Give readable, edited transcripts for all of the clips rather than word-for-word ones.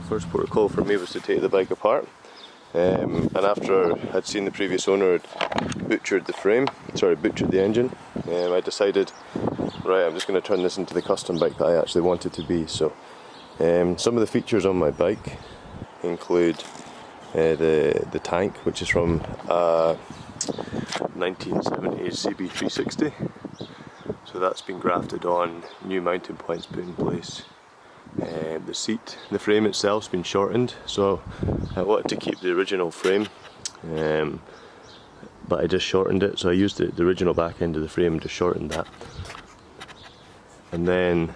First port of call for me was to take the bike apart, and after I'd seen the previous owner had butchered the engine, I decided, right, I'm just going to turn this into the custom bike that I actually want it to be. So some of the features on my bike include the tank, which is from 1970s CB360. So that's been grafted on, new mounting points put in place. The seat, the frame itself's been shortened, so I wanted to keep the original frame, but I just shortened it, so I used the original back end of the frame and just shortened that. And then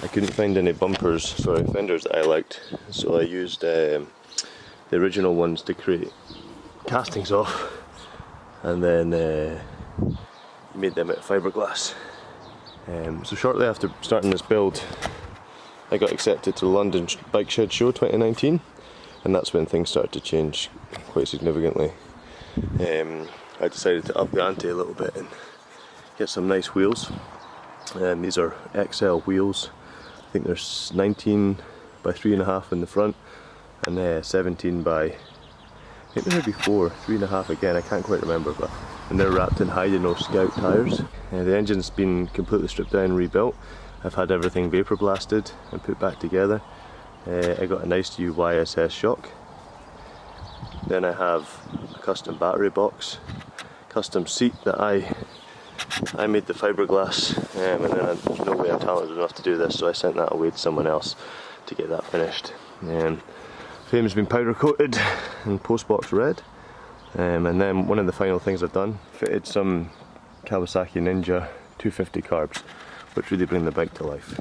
I couldn't find any fenders that I liked, so I used the original ones to create castings off, and then made them out of fiberglass. So shortly after starting this build, I got accepted to the London Bike Shed Show 2019, and that's when things started to change quite significantly. I decided to up the ante a little bit and get some nice wheels. These are XL wheels. I think there's 19 by 3.5 in the front, and 17 by, I think there may be 3.5 again, I can't quite remember, and they're wrapped in high-to-no Scout tyres. The engine's been completely stripped down and rebuilt. I've had everything vapor blasted and put back together. I got a nice new YSS shock. Then I have a custom battery box, custom seat that I made the fiberglass, and then there's no way I'm talented enough to do this, so I sent that away to someone else to get that finished. Frame's been powder coated in postbox red, and then one of the final things I've done, fitted some Kawasaki Ninja 250 carbs, which really bring the bike to life.